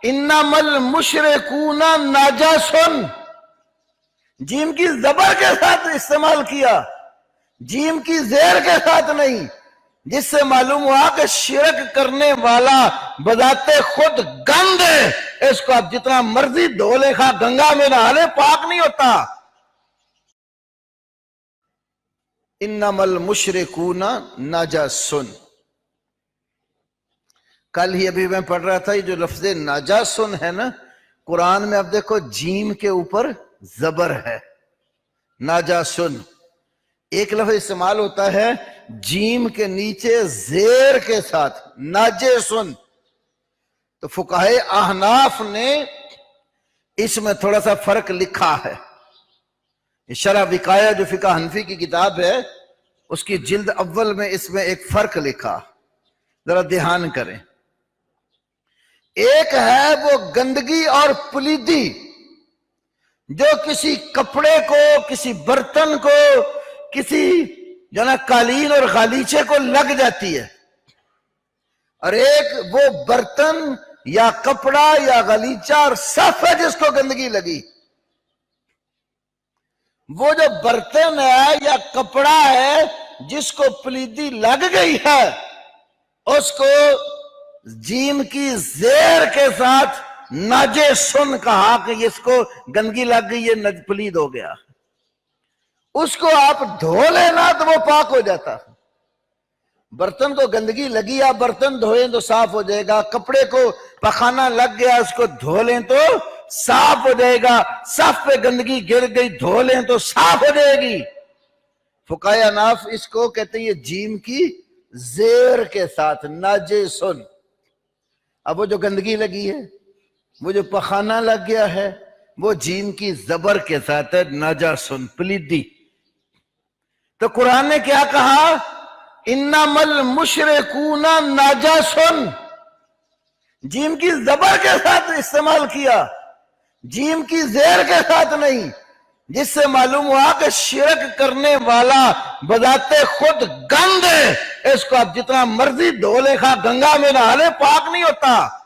انما المشرکون نجس، جیم کی زبر کے ساتھ استعمال کیا، جیم کی زیر کے ساتھ نہیں، جس سے معلوم ہوا کہ شرک کرنے والا بذات خود گند ہے، اس کو آپ جتنا مرضی دھو لے، خواہ گنگا میں نہا لے، پاک نہیں ہوتا۔ انما المشرکون نجس، کل ہی ابھی میں پڑھ رہا تھا، یہ جو لفظ نجاسن ہے نا، قرآن میں اب دیکھو جیم کے اوپر زبر ہے، نجاسن۔ ایک لفظ استعمال ہوتا ہے جیم کے نیچے زیر کے ساتھ، ناجسن۔ تو فقہائے احناف نے اس میں تھوڑا سا فرق لکھا ہے۔ شرح وقایہ جو فقہ حنفی کی کتاب ہے، اس کی جلد اول میں اس میں ایک فرق لکھا، ذرا دھیان کریں۔ ایک ہے وہ گندگی اور پلیدی جو کسی کپڑے کو، کسی برتن کو، کسی جو نا قالین اور غالیچے کو لگ جاتی ہے، اور ایک وہ برتن یا کپڑا یا غالیچہ اور صف ہے جس کو گندگی لگی۔ وہ جو برتن ہے یا کپڑا ہے جس کو پلیدی لگ گئی ہے، اس کو جیم کی زیر کے ساتھ نجسن کہا کہ اس کو گندگی لگ گئی، یہ پلید ہو گیا۔ اس کو آپ دھو لینا تو وہ پاک ہو جاتا۔ برتن کو گندگی لگی، آپ برتن دھوئیں تو صاف ہو جائے گا، کپڑے کو پخانہ لگ گیا، اس کو دھو لیں تو صاف ہو جائے گا، صف پہ گندگی گر گئی، دھو لیں تو صاف ہو جائے گی۔ فقہائے احناف اس کو کہتے ہیں یہ جیم کی زیر کے ساتھ، نجسن۔ اب وہ جو گندگی لگی ہے، وہ جو پخانہ لگ گیا ہے، وہ جیم کی زبر کے ساتھ ہے، نجسن، پلیدی۔ تو قرآن نے کیا کہا؟ انما المشرکون نجسن، جیم کی زبر کے ساتھ استعمال کیا، جیم کی زیر کے ساتھ نہیں، جس سے معلوم ہوا کہ شرک کرنے والا بذات خود گند ہے، اس کو آپ جتنا مرضی دھو لے، خواہ گنگا میں نہا لے، پاک نہیں ہوتا۔